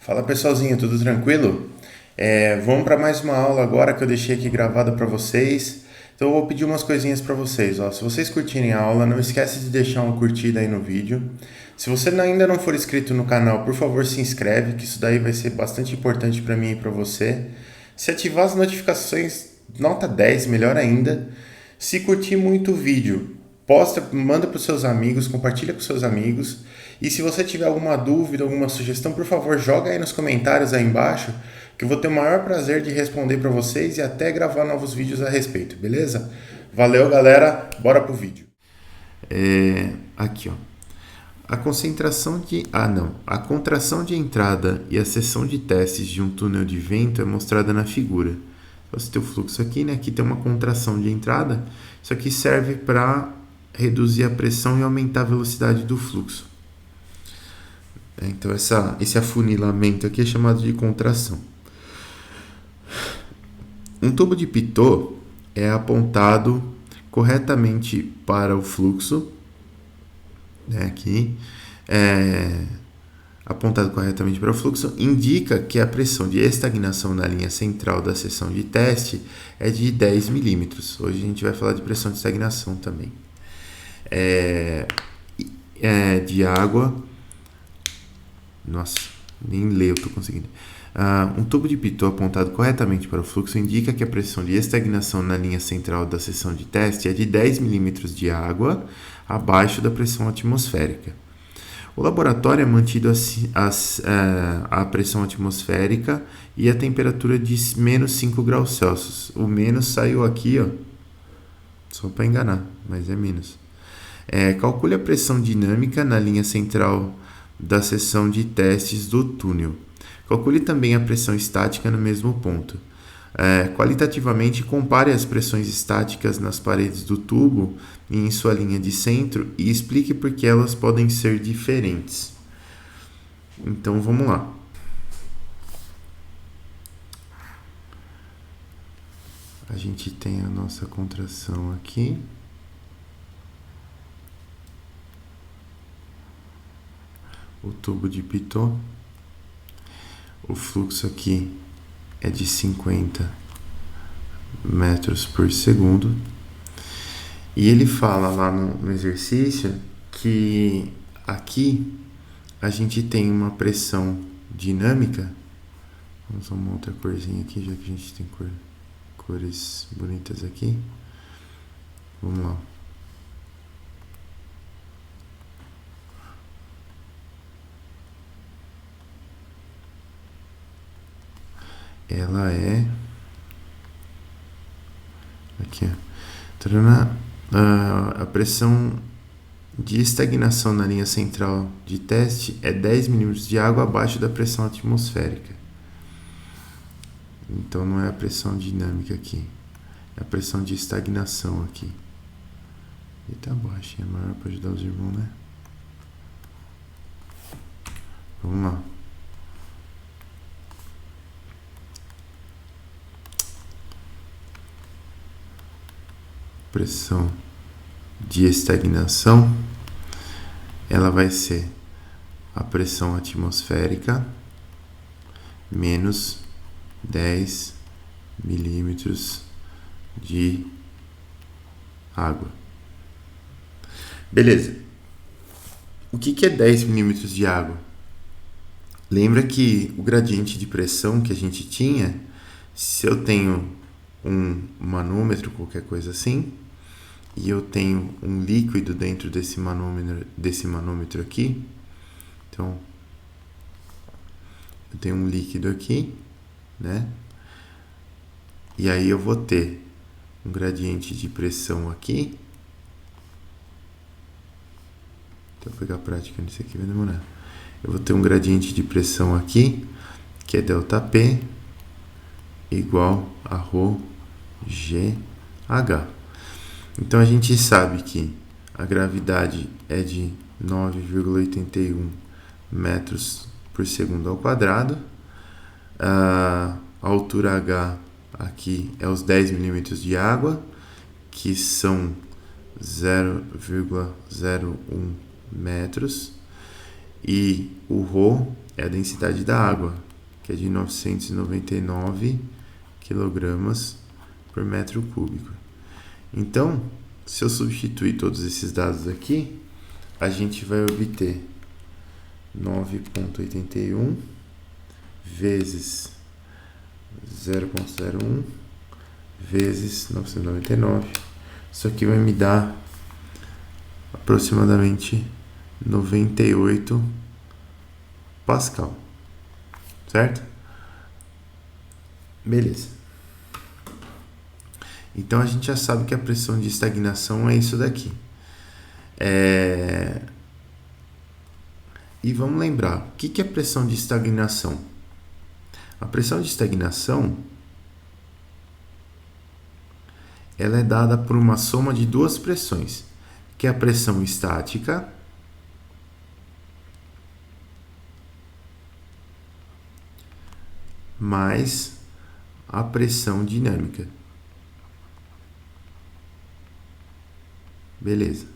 Fala pessoalzinho, tudo tranquilo? Vamos para mais uma aula agora que eu deixei aqui gravada para vocês. Então eu vou pedir umas coisinhas para vocês. Ó. Se vocês curtirem a aula, não esquece de deixar uma curtida aí no vídeo. Se você ainda não for inscrito no canal, por favor se inscreve, que isso daí vai ser bastante importante para mim e para você. Se ativar as notificações, nota 10, melhor ainda. Se curtir muito o vídeo, posta, manda para os seus amigos, compartilha com seus amigos. E se você tiver alguma dúvida, alguma sugestão, por favor, joga aí nos comentários aí embaixo, que eu vou ter o maior prazer de responder para vocês e até gravar novos vídeos a respeito, beleza? Valeu, galera. Bora pro vídeo. Aqui, ó. A contração de entrada e a seção de testes de um túnel de vento é mostrada na figura. Você tem o fluxo aqui, né? Aqui tem uma contração de entrada. Isso aqui serve para reduzir a pressão e aumentar a velocidade do fluxo. Então, esse afunilamento aqui é chamado de contração. Um tubo de Pitot é apontado corretamente para o fluxo, né, aqui, apontado corretamente para o fluxo, indica que a pressão de estagnação na linha central da seção de teste é de 10 milímetros. Hoje a gente vai falar de pressão de estagnação também. De água. Nossa, nem ler eu estou conseguindo. Um tubo de Pitot apontado corretamente para o fluxo indica que a pressão de estagnação na linha central da seção de teste é de 10 milímetros de água abaixo da pressão atmosférica. O laboratório é mantido a pressão atmosférica e a temperatura de menos 5 graus Celsius. O menos saiu aqui, ó, só para enganar, mas é menos. Calcule a pressão dinâmica na linha central da seção de testes do túnel. Calcule também a pressão estática no mesmo ponto. Qualitativamente, compare as pressões estáticas nas paredes do tubo e em sua linha de centro e explique por que elas podem ser diferentes. Então, vamos lá. A gente tem a nossa contração aqui. O tubo de Pitot. O fluxo aqui é de 50 metros por segundo. E ele fala lá no exercício que aqui a gente tem uma pressão dinâmica. Vamos usar uma outra corzinha aqui, já que a gente tem cores bonitas aqui. Vamos lá. Ela é aqui, a pressão de estagnação na linha central de teste é 10 milímetros de água abaixo da pressão atmosférica. Então não é a pressão dinâmica aqui, é a pressão de estagnação aqui. E tá baixinha, maior para ajudar os irmãos, né? Vamos lá. Pressão de estagnação, ela vai ser a pressão atmosférica menos 10 milímetros de água. Beleza. O que é 10 milímetros de água? Lembra que o gradiente de pressão que a gente tinha, se eu tenho um manômetro, qualquer coisa assim, e eu tenho um líquido dentro desse manômetro aqui, então eu tenho um líquido aqui, né? E aí eu vou ter um gradiente de pressão aqui. Vou pegar a prática nisso aqui, vai demorar. Eu vou ter um gradiente de pressão aqui, que é ΔP igual a ρGH. Então a gente sabe que a gravidade é de 9,81 metros por segundo ao quadrado. A altura H aqui é os 10 milímetros de água, que são 0,01 metros. E o ρ é a densidade da água, que é de 999 kg por metro cúbico. Então, se eu substituir todos esses dados aqui, a gente vai obter 9,81 vezes 0,01 vezes 999. Isso aqui vai me dar aproximadamente 98 Pascal, certo? Beleza. Então a gente já sabe que a pressão de estagnação é isso daqui. E vamos lembrar, o que é pressão de estagnação? A pressão de estagnação ela é dada por uma soma de duas pressões, que é a pressão estática mais a pressão dinâmica. Beleza. O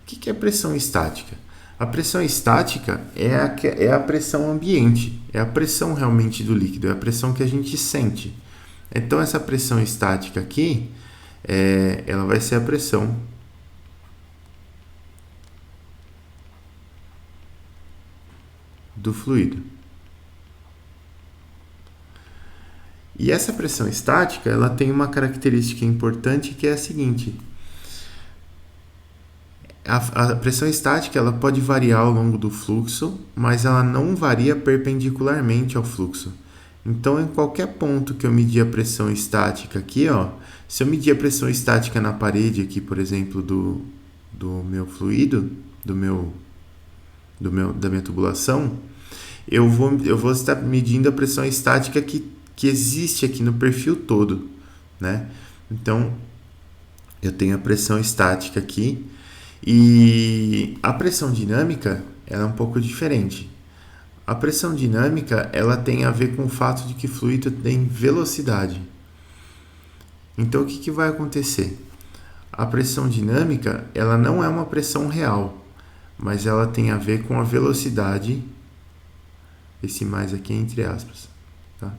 que é pressão estática? A pressão estática é a pressão ambiente, é a pressão realmente do líquido, é a pressão que a gente sente. Então, essa pressão estática aqui, ela vai ser a pressão do fluido. E essa pressão estática, ela tem uma característica importante que é a seguinte: a pressão estática ela pode variar ao longo do fluxo, mas ela não varia perpendicularmente ao fluxo. Então, em qualquer ponto que eu medir a pressão estática aqui, se eu medir a pressão estática na parede aqui, por exemplo, do meu fluido, da minha tubulação, eu vou estar medindo a pressão estática que existe aqui no perfil todo, né? Então, eu tenho a pressão estática aqui e a pressão dinâmica ela é um pouco diferente. A pressão dinâmica ela tem a ver com o fato de que o fluido tem velocidade. Então, o que vai acontecer? A pressão dinâmica ela não é uma pressão real, mas ela tem a ver com a velocidade, esse mais aqui é entre aspas, tá?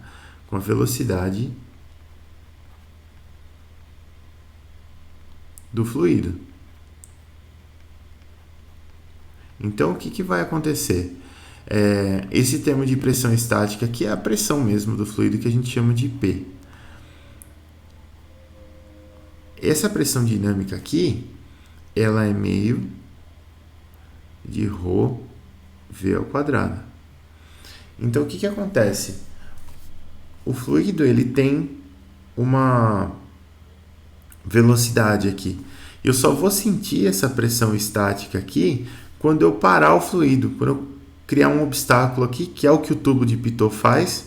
Com a velocidade do fluido. Então, o que vai acontecer? Esse termo de pressão estática aqui é a pressão mesmo do fluido que a gente chama de P. Essa pressão dinâmica aqui, ela é meio de ρV ao quadrado. Então, o que acontece? O fluido ele tem uma velocidade aqui. Eu só vou sentir essa pressão estática aqui quando eu parar o fluido, quando eu criar um obstáculo aqui, que é o que o tubo de Pitot faz.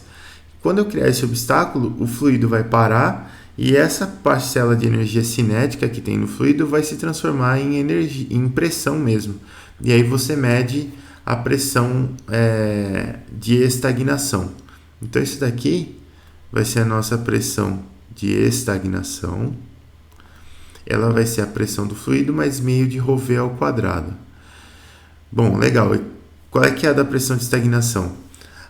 Quando eu criar esse obstáculo, o fluido vai parar e essa parcela de energia cinética que tem no fluido vai se transformar em pressão mesmo. E aí você mede a pressão de estagnação. Então, isso daqui vai ser a nossa pressão de estagnação. Ela vai ser a pressão do fluido mais meio de ρV ao quadrado. Bom, legal. E qual é que é a da pressão de estagnação?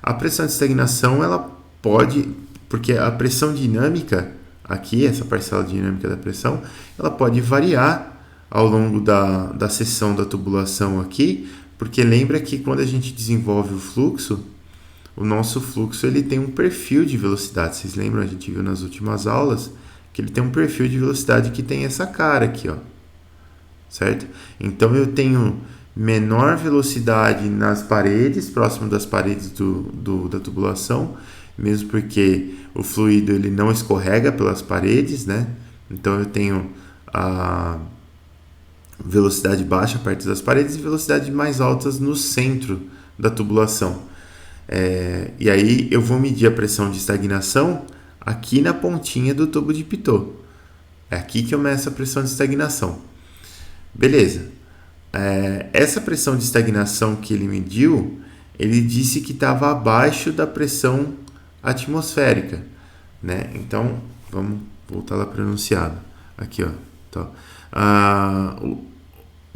A pressão de estagnação, ela pode, porque a pressão dinâmica, aqui, essa parcela dinâmica da pressão, ela pode variar ao longo da seção da tubulação aqui, porque lembra que quando a gente desenvolve o fluxo, o nosso fluxo ele tem um perfil de velocidade. Vocês lembram? A gente viu nas últimas aulas que ele tem um perfil de velocidade que tem essa cara aqui, certo? Então, eu tenho menor velocidade nas paredes, próximo das paredes da tubulação, mesmo porque o fluido ele não escorrega pelas paredes, né? Então, eu tenho a velocidade baixa perto das paredes e velocidade mais altas no centro da tubulação. E aí eu vou medir a pressão de estagnação aqui na pontinha do tubo de Pitot. É aqui que eu meço a pressão de estagnação. Beleza. Essa pressão de estagnação que ele mediu, ele disse que estava abaixo da pressão atmosférica, né? Então, vamos voltar lá para o enunciado. Aqui, tá.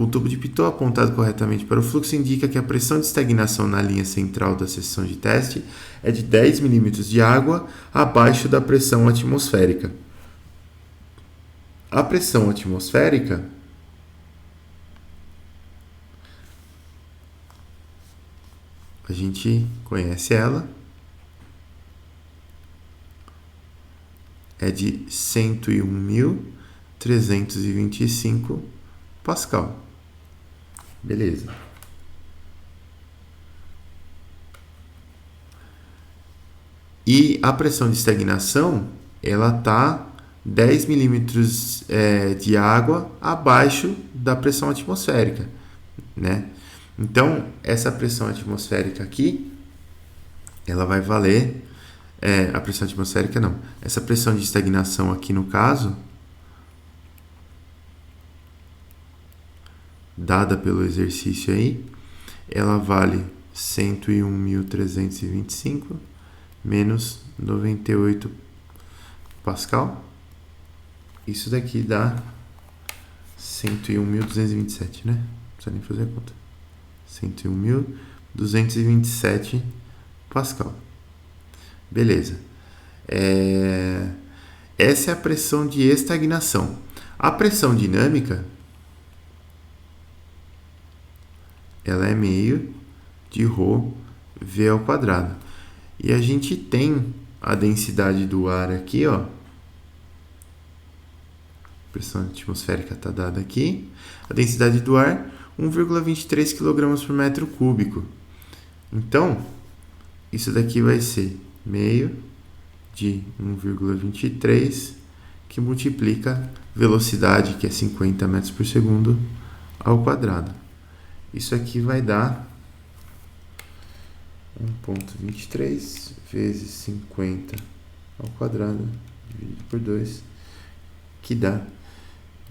O tubo de Pitot apontado corretamente para o fluxo indica que a pressão de estagnação na linha central da seção de teste é de 10 milímetros de água abaixo da pressão atmosférica. A pressão atmosférica a gente conhece ela, é de 101.325 Pascal. Beleza. E a pressão de estagnação, ela está 10 milímetros de água abaixo da pressão atmosférica, né? Então, essa pressão atmosférica aqui, ela vai valer... a pressão atmosférica não. Essa pressão de estagnação aqui, no caso, dada pelo exercício aí, ela vale 101.325 menos 98 Pascal. Isso daqui dá 101.227, né? Não precisa nem fazer a conta. 101.227 Pascal. Beleza. Essa é a pressão de estagnação. A pressão dinâmica, ela é meio de ρ V ao quadrado. E a gente tem a densidade do ar aqui, ó. A pressão atmosférica está dada aqui. A densidade do ar, 1,23 kg por metro cúbico. Então, isso daqui vai ser meio de 1,23, que multiplica velocidade, que é 50 metros por segundo, ao quadrado. Isso aqui vai dar 1,23 vezes 50 ao quadrado, dividido por 2, que dá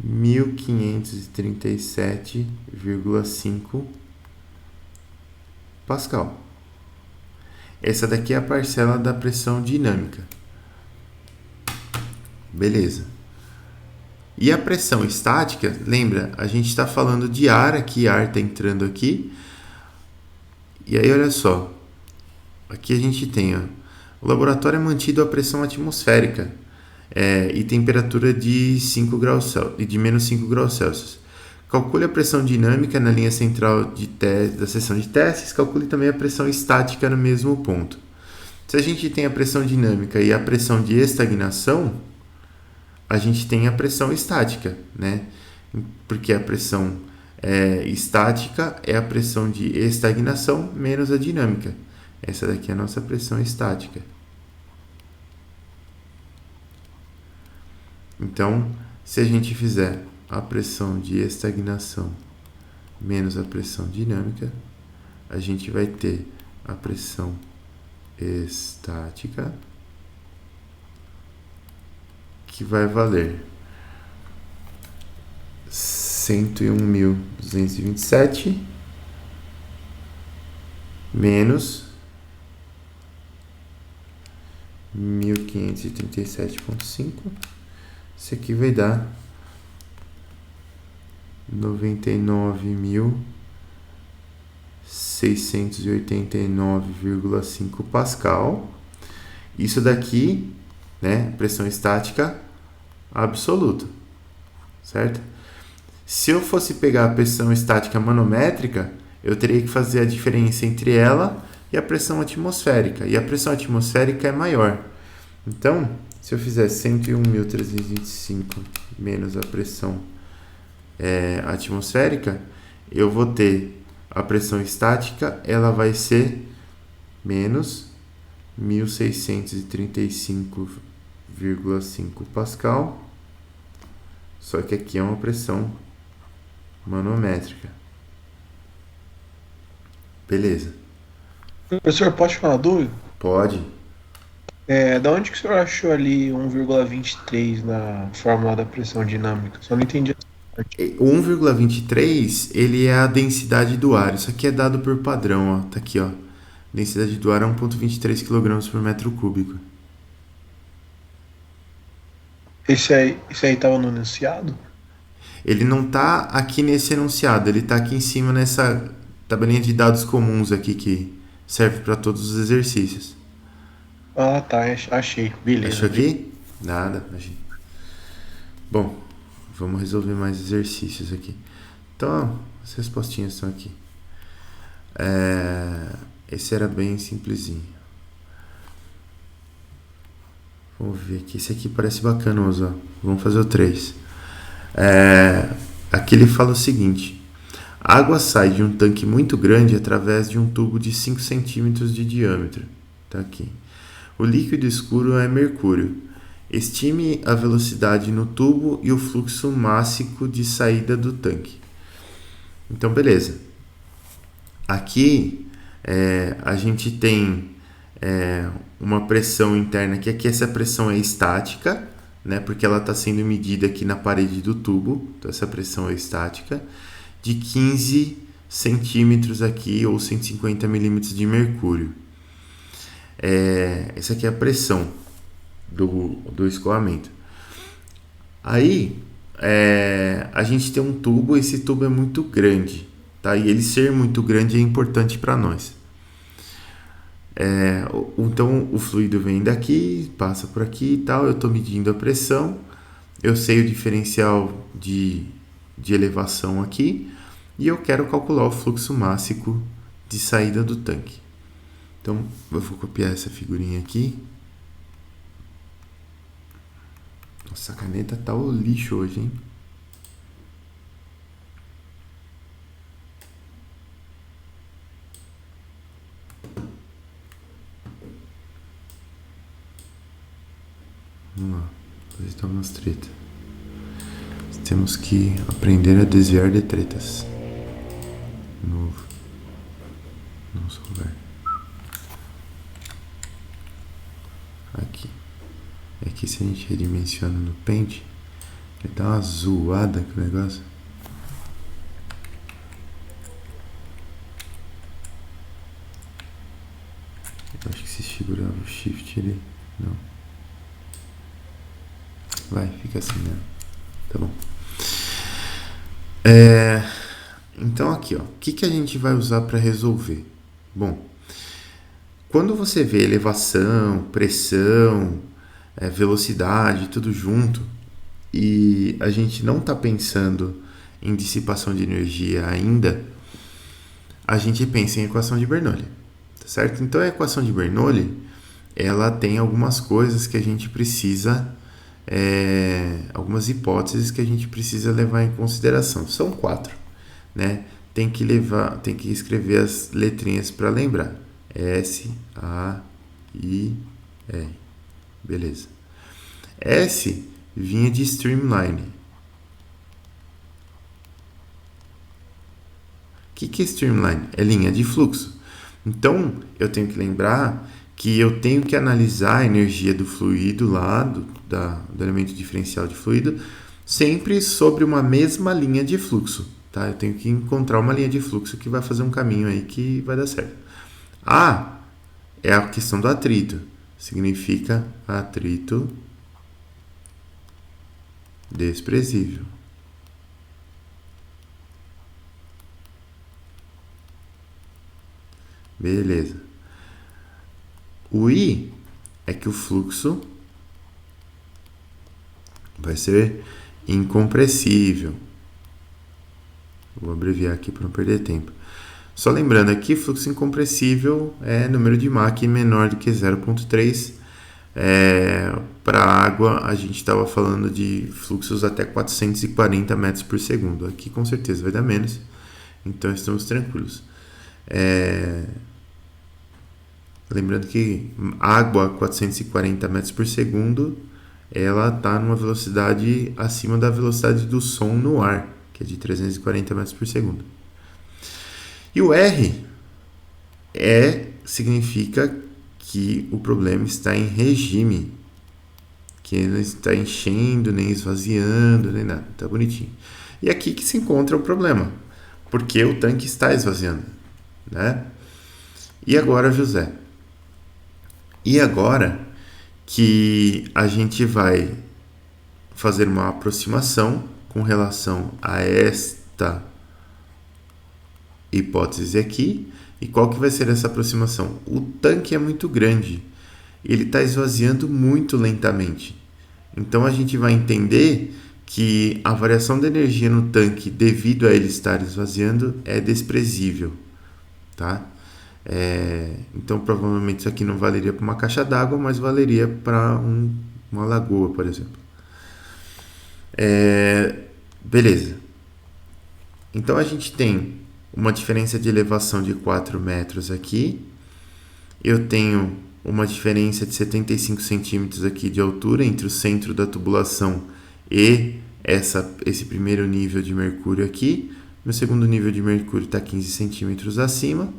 1537,5 Pascal. Essa daqui é a parcela da pressão dinâmica. Beleza. E a pressão estática, lembra, a gente está falando de ar aqui, ar está entrando aqui. E aí, olha só. Aqui a gente tem, ó, o laboratório é mantido a pressão atmosférica e temperatura de 5 graus Celsius, de menos 5 graus Celsius. Calcule a pressão dinâmica na linha central da seção de testes, calcule também a pressão estática no mesmo ponto. Se a gente tem a pressão dinâmica e a pressão de estagnação, a gente tem a pressão estática, né? Porque a pressão estática é a pressão de estagnação menos a dinâmica. Essa daqui é a nossa pressão estática. Então, se a gente fizer a pressão de estagnação menos a pressão dinâmica, a gente vai ter a pressão estática, que vai valer 101.227 menos 1537,5. Isso aqui vai dar 99.689,5 Pascal. Isso daqui, né, pressão estática absoluta, certo? Se eu fosse pegar a pressão estática manométrica, eu teria que fazer a diferença entre ela e a pressão atmosférica. E a pressão atmosférica é maior. Então, se eu fizer 101.325 menos a pressão atmosférica, eu vou ter a pressão estática, ela vai ser menos 1.635,5 Pascal. Só que aqui é uma pressão manométrica. Beleza. Professor, pode falar uma dúvida? Pode. Da onde que o senhor achou ali 1,23 na fórmula da pressão dinâmica? Só não entendi essa parte. O 1,23 ele é a densidade do ar. Isso aqui é dado por padrão, ó. Tá aqui, ó. Densidade do ar é 1,23 kg por metro cúbico. Esse aí estava no enunciado? Ele não está aqui nesse enunciado, ele está aqui em cima nessa tabelinha de dados comuns aqui que serve para todos os exercícios. Ah, tá, achei. Beleza. Achou aqui? Nada, imagina. Bom, vamos resolver mais exercícios aqui. Então, as respostinhas estão aqui. Esse era bem simplesinho. Vamos ver aqui. Esse aqui parece bacanoso. Ó. Vamos fazer o 3. Aqui ele fala o seguinte. A água sai de um tanque muito grande através de um tubo de 5 centímetros de diâmetro. Tá aqui. O líquido escuro é mercúrio. Estime a velocidade no tubo e o fluxo máximo de saída do tanque. Então, beleza. Aqui a gente tem uma pressão interna aqui. Aqui essa pressão é estática, né? Porque ela está sendo medida aqui na parede do tubo. Então, essa pressão é estática. De 15 centímetros aqui, ou 150 milímetros de mercúrio. Essa aqui é a pressão do escoamento. Aí a gente tem um tubo, esse tubo é muito grande, tá? E ele ser muito grande é importante para nós. Então o fluido vem daqui, passa por aqui e tal, eu estou medindo a pressão, eu sei o diferencial de elevação aqui e eu quero calcular o fluxo máximo de saída do tanque. Então eu vou copiar essa figurinha aqui. Nossa, a caneta tá o lixo hoje, hein? Vamos lá, depois estão umas tretas. Temos que aprender a desviar de tretas. Novo. Nosso lugar. Aqui. É que se a gente redimensiona no Paint, ele dá uma zoada com o negócio. Eu acho que se segurar o Shift ele... Não. Vai, fica assim mesmo. Tá bom. Então aqui, ó. O que a gente vai usar para resolver? Bom, quando você vê elevação, pressão, velocidade, tudo junto, e a gente não está pensando em dissipação de energia ainda, a gente pensa em equação de Bernoulli, tá certo? Então a equação de Bernoulli, ela tem algumas coisas que a gente precisa, algumas hipóteses que a gente precisa levar em consideração. São 4, né? Tem que escrever as letrinhas para lembrar. S, A, I, R. Beleza. S vinha de streamline. O que é streamline? É linha de fluxo. Então, eu tenho que lembrar que eu tenho que analisar a energia do fluido lá, do elemento diferencial de fluido, sempre sobre uma mesma linha de fluxo. Tá? Eu tenho que encontrar uma linha de fluxo que vai fazer um caminho aí que vai dar certo. A é a questão do atrito. Significa atrito desprezível. Beleza. O I é que o fluxo vai ser incompressível. Vou abreviar aqui para não perder tempo. Só lembrando aqui, fluxo incompressível é número de Mach menor do que 0,3. Para água, a gente estava falando de fluxos até 440 metros por segundo. Aqui com certeza vai dar menos, então estamos tranquilos. Lembrando que água a 440 metros por segundo, ela está numa velocidade acima da velocidade do som no ar, que é de 340 metros por segundo. E o R significa que o problema está em regime, que não está enchendo, nem esvaziando, nem nada, tá bonitinho. E aqui que se encontra o problema, porque o tanque está esvaziando, né? E agora, José? E agora que a gente vai fazer uma aproximação, com relação a esta hipótese aqui. E qual que vai ser essa aproximação? O tanque é muito grande, ele está esvaziando muito lentamente. Então a gente vai entender que a variação da energia no tanque devido a ele estar esvaziando é desprezível, tá? Então provavelmente isso aqui não valeria para uma caixa d'água, mas valeria para uma lagoa, por exemplo. Beleza. Então a gente tem uma diferença de elevação de 4 metros aqui. Eu tenho uma diferença de 75 centímetros aqui de altura entre o centro da tubulação e esse primeiro nível de mercúrio aqui. Meu segundo nível de mercúrio está 15 centímetros acima.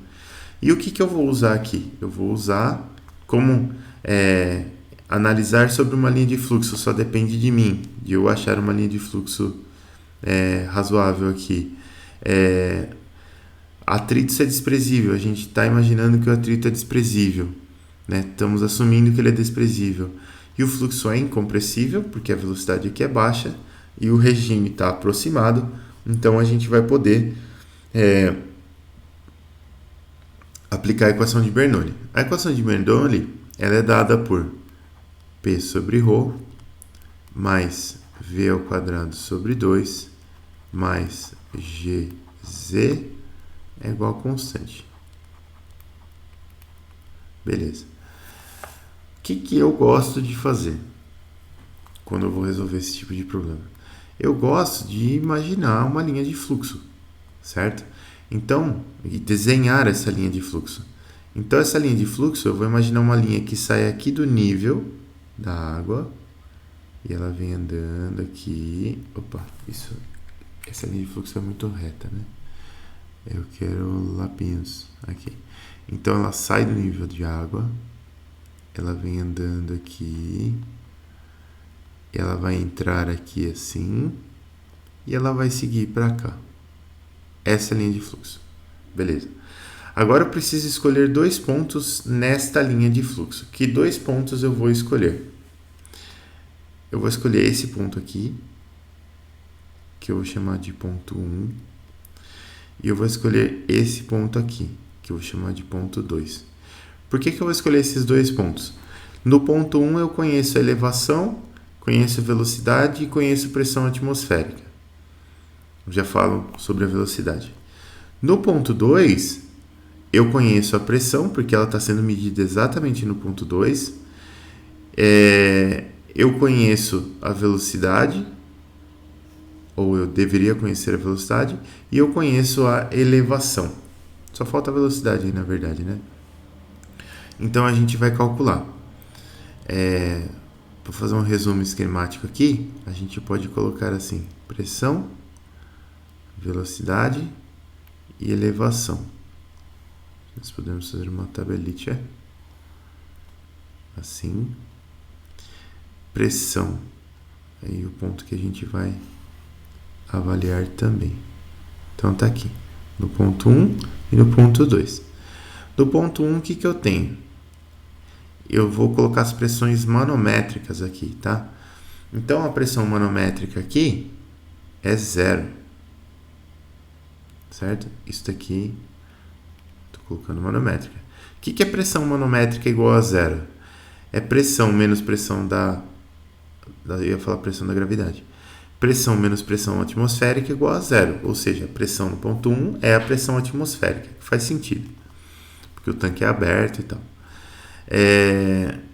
E o que eu vou usar aqui? Eu vou usar como analisar sobre uma linha de fluxo. Só depende de mim, de eu achar uma linha de fluxo razoável aqui. Atrito é desprezível. A gente está imaginando que o atrito é desprezível, né? Estamos assumindo que ele é desprezível. E o fluxo é incompressível, porque a velocidade aqui é baixa e o regime está aproximado. Então a gente vai poder aplicar a equação de Bernoulli. A equação de Bernoulli ela é dada por P sobre ρ mais V ao quadrado sobre 2 mais GZ é igual a constante. Beleza. O que eu gosto de fazer quando eu vou resolver esse tipo de problema? Eu gosto de imaginar uma linha de fluxo, certo? Então, desenhar essa linha de fluxo. Então, essa linha de fluxo, eu vou imaginar uma linha que sai aqui do nível da água e ela vem andando aqui. Opa, essa linha de fluxo é muito reta, né? Eu quero lapinhos aqui. Então, ela sai do nível de água, ela vem andando aqui, ela vai entrar aqui assim e ela vai seguir para cá. Essa é a linha de fluxo. Beleza. Agora eu preciso escolher 2 pontos nesta linha de fluxo. Que 2 pontos eu vou escolher? Eu vou escolher esse ponto aqui, que eu vou chamar de ponto 1. E eu vou escolher esse ponto aqui, que eu vou chamar de ponto 2. Por que eu vou escolher esses 2 pontos? No ponto 1 eu conheço a elevação, conheço a velocidade e conheço a pressão atmosférica. Eu já falo sobre a velocidade. No ponto 2, eu conheço a pressão, porque ela está sendo medida exatamente no ponto 2. Eu conheço a velocidade, ou eu deveria conhecer a velocidade, e eu conheço a elevação. Só falta a velocidade aí, na verdade, né? Então a gente vai calcular. Para fazer um resumo esquemático aqui, a gente pode colocar assim: pressão, velocidade e elevação. Nós podemos fazer uma tabelite assim. Pressão, aí o ponto que a gente vai avaliar também. Então tá aqui, no ponto 1 e no ponto 2. No ponto 1, o que eu tenho? Eu vou colocar as pressões manométricas aqui, tá? Então a pressão manométrica aqui é 0. Certo? Isso daqui, estou colocando manométrica. O que é pressão manométrica igual a 0? É pressão menos pressão eu ia falar pressão da gravidade. Pressão menos pressão atmosférica igual a 0. Ou seja, a pressão no ponto 1 é a pressão atmosférica. Faz sentido, porque o tanque é aberto e tal.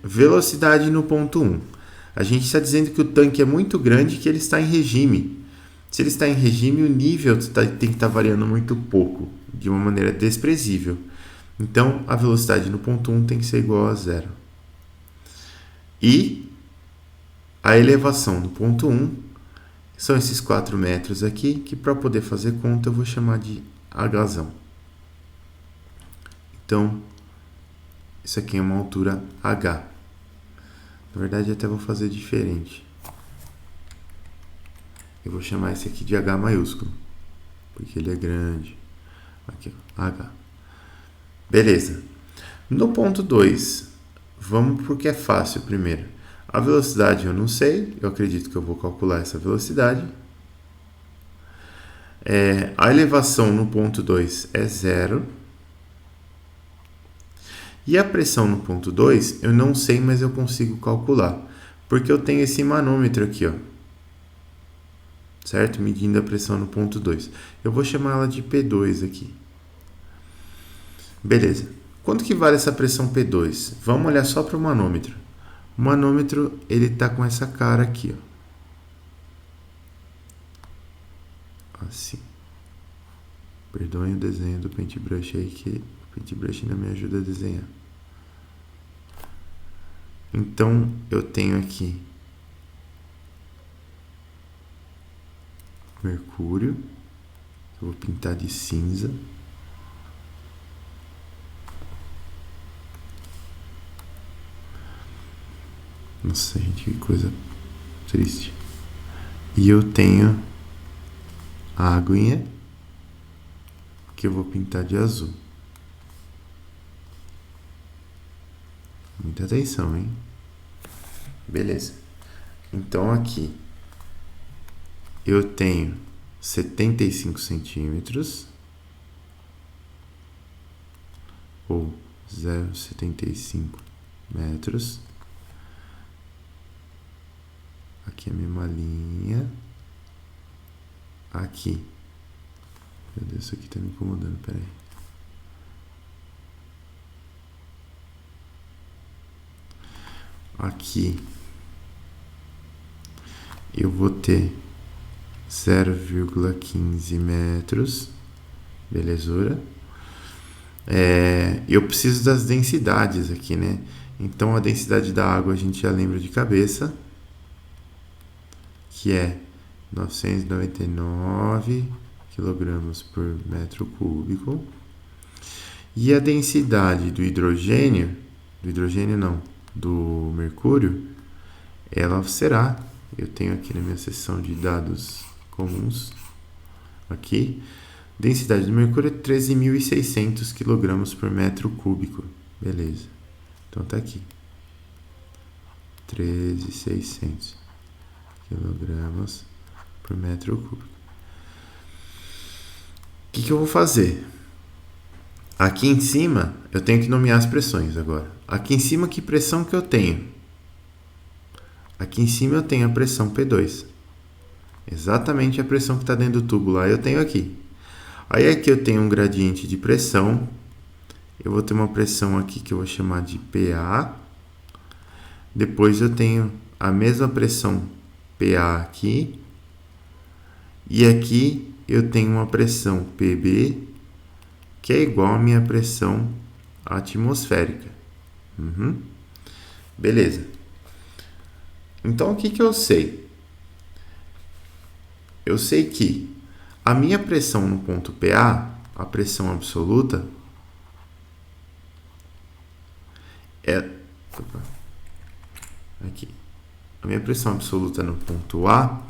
Velocidade no ponto 1. A gente está dizendo que o tanque é muito grande e que ele está em regime. Se ele está em regime, o nível tem que estar variando muito pouco, de uma maneira desprezível. Então, a velocidade no ponto 1 tem que ser igual a 0. E a elevação no ponto 1 são esses 4 metros aqui, que para poder fazer conta eu vou chamar de Hzão. Então, isso aqui é uma altura H. Na verdade, até vou fazer diferente. Eu vou chamar esse aqui de H maiúsculo, porque ele é grande. Aqui, ó, H. Beleza. No ponto 2, vamos porque é fácil primeiro. A velocidade eu não sei, eu acredito que eu vou calcular essa velocidade. A elevação no ponto 2 é 0. E a pressão no ponto 2, eu não sei, mas eu consigo calcular. Porque eu tenho esse manômetro aqui, ó. Certo? Medindo a pressão no ponto 2. Eu vou chamar ela de P2 aqui. Beleza. Quanto que vale essa pressão P2? Vamos olhar só para o manômetro. O manômetro, ele tá com essa cara aqui, ó. Assim. Perdoem o desenho do paintbrush aí, que o paintbrush ainda me ajuda a desenhar. Então, eu tenho aqui mercúrio. Eu vou pintar de cinza. Nossa, gente, que coisa triste. E eu tenho a aguinha, que eu vou pintar de azul. Muita atenção, hein? Beleza. Então aqui eu tenho 75 centímetros, ou 0,75 metros. Aqui a mesma linha. Aqui. Meu Deus, isso aqui tá me incomodando, peraí. Aqui eu vou ter 0,15 metros. Belezura. Eu preciso das densidades aqui, né? Então a densidade da água a gente já lembra de cabeça, que é 999 kg por metro cúbico. E a densidade do hidrogênio não, do mercúrio, ela será, eu tenho aqui na minha seção de dados comuns, aqui, densidade do mercúrio é 13.600 kg por metro cúbico. Beleza. Então tá aqui. 13.600 kg por metro cúbico. O que eu vou fazer? Aqui em cima, eu tenho que nomear as pressões agora. Aqui em cima, que pressão que eu tenho? Aqui em cima eu tenho a pressão P2. Exatamente a pressão que está dentro do tubo lá eu tenho aqui. Aí aqui eu tenho um gradiente de pressão. Eu vou ter uma pressão aqui que eu vou chamar de PA. Depois eu tenho a mesma pressão PA aqui. E aqui eu tenho uma pressão PB, que é igual à minha pressão atmosférica. Beleza. Então, o que eu sei? Eu sei que a minha pressão no ponto PA, a pressão absoluta, aqui. A minha pressão absoluta no ponto A,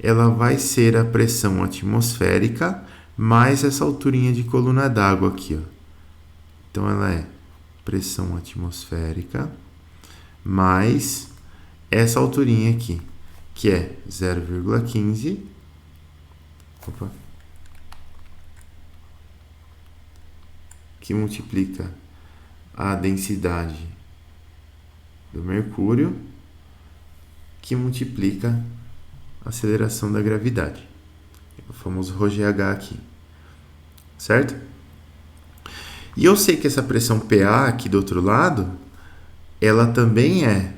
ela vai ser a pressão atmosférica mais essa alturinha de coluna d'água aqui, ó. Então, ela é pressão atmosférica mais essa alturinha aqui, que é 0,15. Que multiplica a densidade do mercúrio, que multiplica a aceleração da gravidade. O famoso ρGH aqui. Certo? E eu sei que essa pressão PA aqui do outro lado, ela também é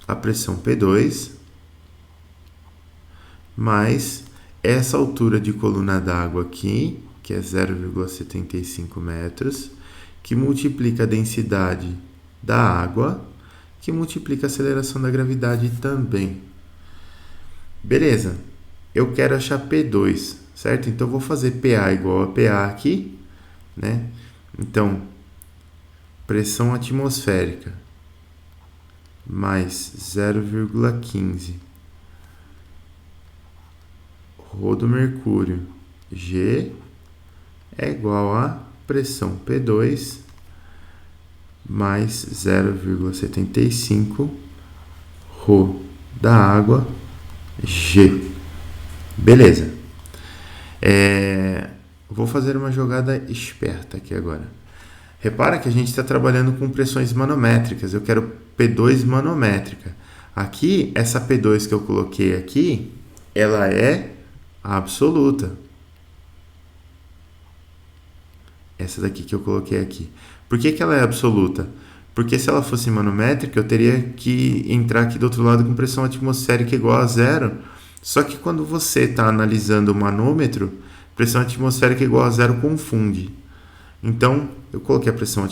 a pressão P2 mais essa altura de coluna d'água aqui, que é 0,75 metros, que multiplica a densidade da água, que multiplica a aceleração da gravidade também. Beleza. Eu quero achar P2, certo? Então, eu vou fazer PA igual a PA aqui, né? Então, pressão atmosférica mais 0,15 ρ do mercúrio G é igual a pressão P2 mais 0,75 ρ da água G. Beleza. Vou fazer uma jogada esperta aqui agora. Repara que a gente está trabalhando com pressões manométricas. Eu quero P2 manométrica. Aqui, essa P2 que eu coloquei aqui, ela é absoluta. Essa daqui que eu coloquei aqui. Por que ela é absoluta? Porque se ela fosse manométrica, eu teria que entrar aqui do outro lado com pressão atmosférica igual a zero. Só que quando você está analisando o manômetro, pressão atmosférica igual a zero confunde. Então, eu coloquei a pressão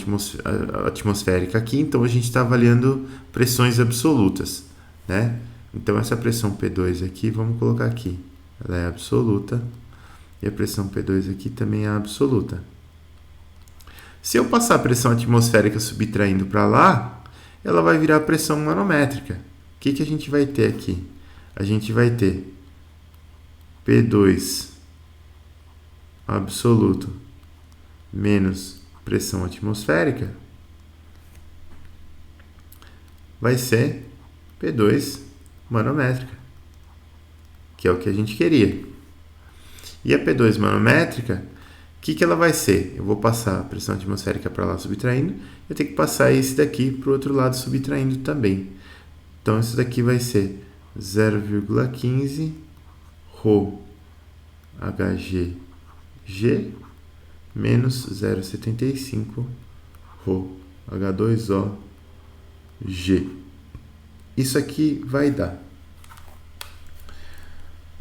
atmosférica aqui, então a gente está avaliando pressões absolutas, né? Então, essa pressão P2 aqui, vamos colocar aqui. Ela é absoluta. E a pressão P2 aqui também é absoluta. Se eu passar a pressão atmosférica subtraindo para lá, ela vai virar pressão manométrica. O que a gente vai ter aqui? A gente vai ter P2 absoluto menos pressão atmosférica vai ser P2 manométrica, que é o que a gente queria. E a P2 manométrica, o que ela vai ser? Eu vou passar a pressão atmosférica para lá subtraindo, eu tenho que passar esse daqui para o outro lado subtraindo também. Então, isso daqui vai ser 0,15 ρ HGG menos 0,75 ρ H2O G. Isso aqui vai dar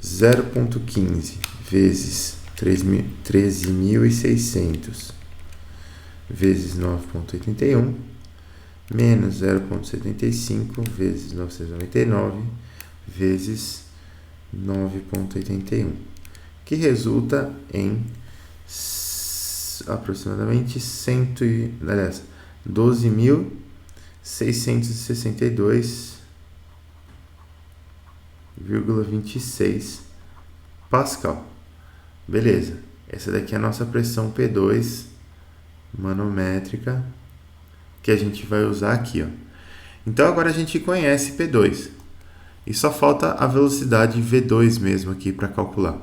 0,15 vezes 13.600 vezes 9,81 menos 0,75 vezes 999 vezes 9,81, que resulta em aproximadamente 12.662,26 Pascal. Beleza. Essa daqui é a nossa pressão P2 manométrica que a gente vai usar aqui, ó. Então agora a gente conhece P2 e só falta a velocidade V2 mesmo aqui para calcular.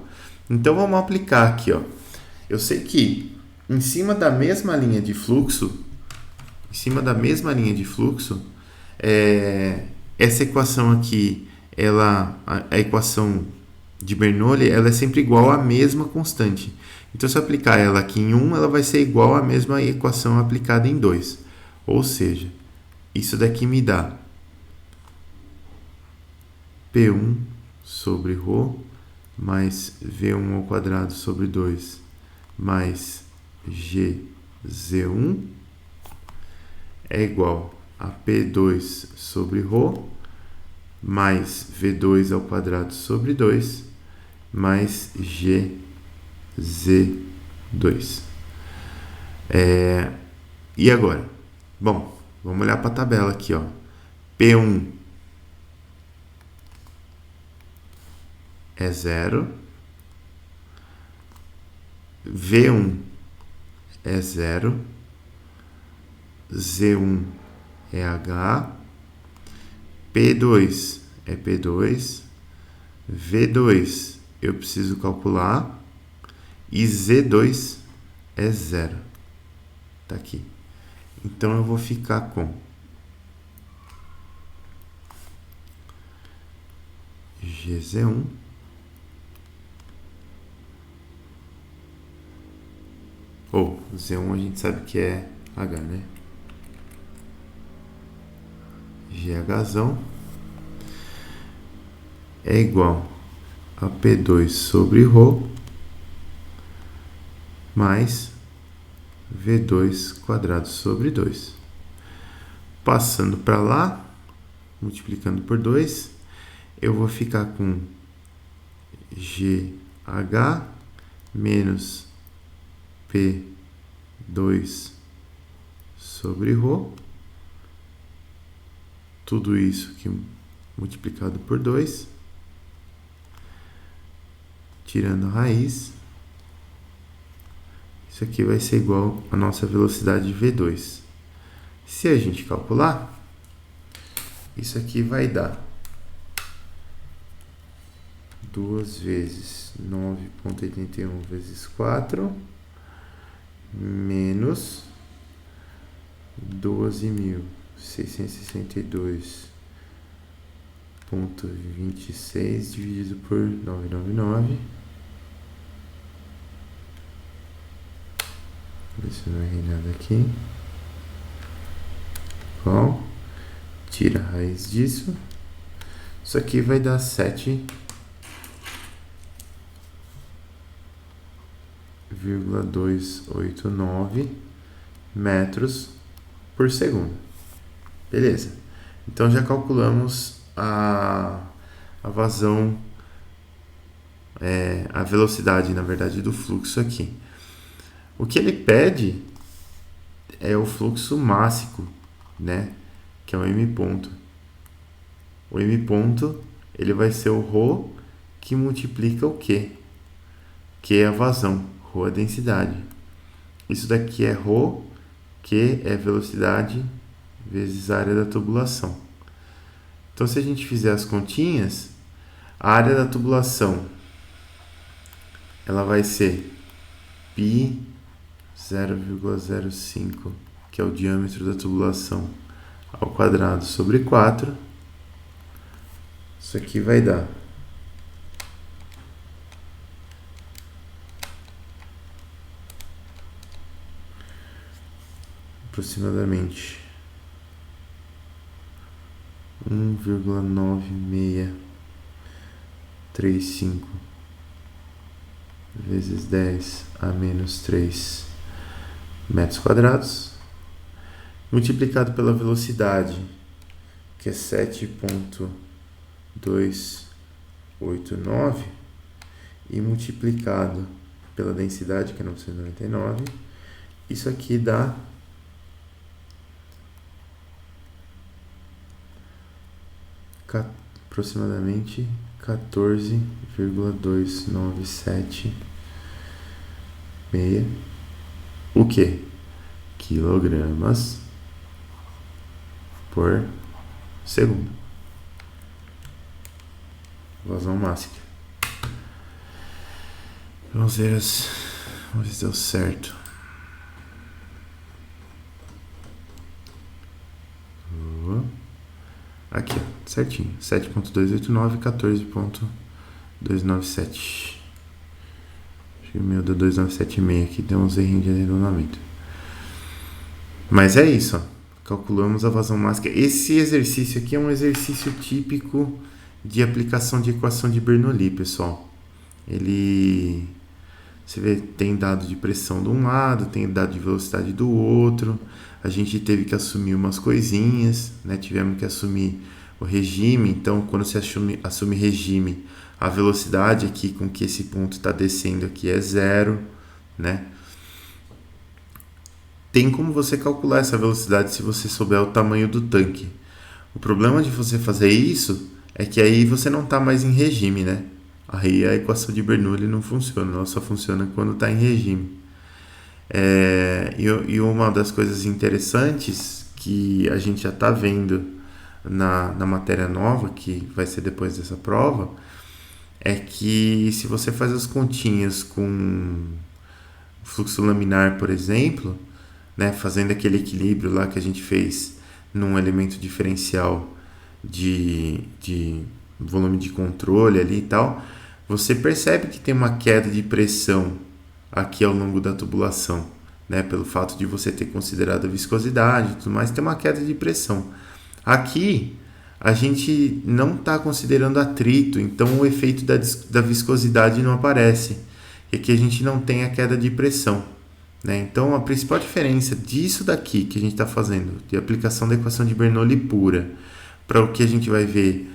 Então vamos aplicar aqui, ó. Eu sei que em cima da mesma linha de fluxo, essa equação aqui, a equação de Bernoulli, ela é sempre igual à mesma constante. Então, se eu aplicar ela aqui em 1, ela vai ser igual à mesma equação aplicada em 2. Ou seja, isso daqui me dá P1 sobre ρ mais V1 ao quadrado sobre 2 mais GZ1 é igual a P2 sobre ρ mais V2 ao quadrado sobre 2 mais GZ2. E agora? Bom, vamos olhar para a tabela aqui, ó. P1 é 0, V1 é 0, Z1 é H, P2 é P2, V2 eu preciso calcular e Z2 é 0. Tá aqui. Então eu vou ficar com GZ1 ou Z1 a gente sabe que é H, né? GH é igual a P2 sobre ρ mais V2 quadrado sobre 2. Passando para lá, multiplicando por 2, eu vou ficar com GH menos P2 sobre ρ, tudo isso aqui multiplicado por 2, tirando a raiz, isso aqui vai ser igual a nossa velocidade V2. Se a gente calcular, isso aqui vai dar 2 vezes 9,81 vezes 4 menos 12.662,26 dividido por 999. Ver se não errei nada aqui. Igual. Tira a raiz disso. Isso aqui vai dar 7,289 metros por segundo. Beleza. Então já calculamos a vazão, a velocidade, na verdade, do fluxo aqui. O que ele pede é o fluxo mássico, né? Que é o M ponto. O M ponto, ele vai ser o ρ que multiplica o Q, que é a vazão, ρ é a densidade. Isso daqui é ρ, Q é velocidade vezes a área da tubulação. Então, se a gente fizer as continhas, a área da tubulação ela vai ser π 0,05, que é o diâmetro da tubulação, ao quadrado sobre 4. Isso aqui vai dar aproximadamente 1,9635 vezes 10 a menos 3 metros quadrados, multiplicado pela velocidade, que é 7,289, e multiplicado pela densidade, que é 999, isso aqui dá aproximadamente 14,297 o que? Quilogramas por segundo. Vazão máxima. Vamos ver se deu certo. Aqui, ó, certinho. 7.289, 14.297. Acho que o meu deu 297,5 aqui, deu uns errinhos de arredondamento. Mas é isso, ó. Calculamos a vazão máxima. Esse exercício aqui é um exercício típico de aplicação de equação de Bernoulli, pessoal. Ele, você vê, tem dado de pressão de um lado, tem dado de velocidade do outro. A gente teve que assumir umas coisinhas, né? Tivemos que assumir o regime. Então, quando você assume regime, a velocidade aqui com que esse ponto está descendo aqui é 0, né? Tem como você calcular essa velocidade se você souber o tamanho do tanque. O problema de você fazer isso é que aí você não está mais em regime, né? Aí a equação de Bernoulli não funciona, ela só funciona quando está em regime. E uma das coisas interessantes que a gente já está vendo na matéria nova, que vai ser depois dessa prova, é que se você faz as continhas com fluxo laminar, por exemplo, né, fazendo aquele equilíbrio lá que a gente fez num elemento diferencial de volume de controle ali e tal, você percebe que tem uma queda de pressão aqui ao longo da tubulação, né? Pelo fato de você ter considerado a viscosidade e tudo mais, tem uma queda de pressão. Aqui, a gente não está considerando atrito, então o efeito da viscosidade não aparece. E aqui a gente não tem a queda de pressão, né? Então, a principal diferença disso daqui que a gente está fazendo, de aplicação da equação de Bernoulli pura, para o que a gente vai ver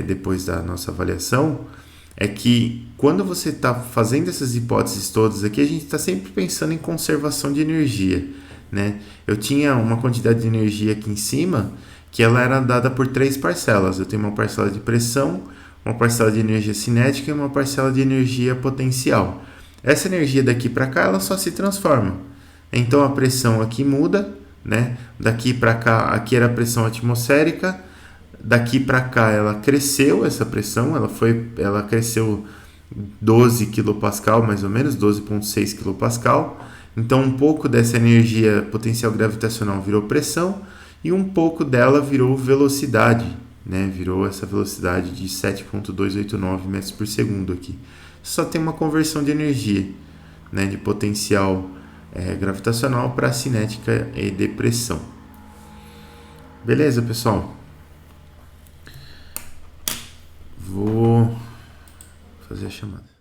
depois da nossa avaliação, é que quando você está fazendo essas hipóteses todas aqui, a gente está sempre pensando em conservação de energia, né? Eu tinha uma quantidade de energia aqui em cima que ela era dada por 3 parcelas. Eu tenho uma parcela de pressão, uma parcela de energia cinética e uma parcela de energia potencial. Essa energia daqui para cá, ela só se transforma. Então a pressão aqui muda, né? Daqui para cá, aqui era a pressão atmosférica, Daqui para cá ela cresceu essa pressão, ela cresceu 12 kPa, mais ou menos, 12,6 kPa. Então um pouco dessa energia potencial gravitacional virou pressão e um pouco dela virou velocidade, né? Virou essa velocidade de 7,289 metros por segundo aqui. Só tem uma conversão de energia, né? De potencial gravitacional para cinética e de pressão. Beleza, pessoal? Vou fazer a chamada.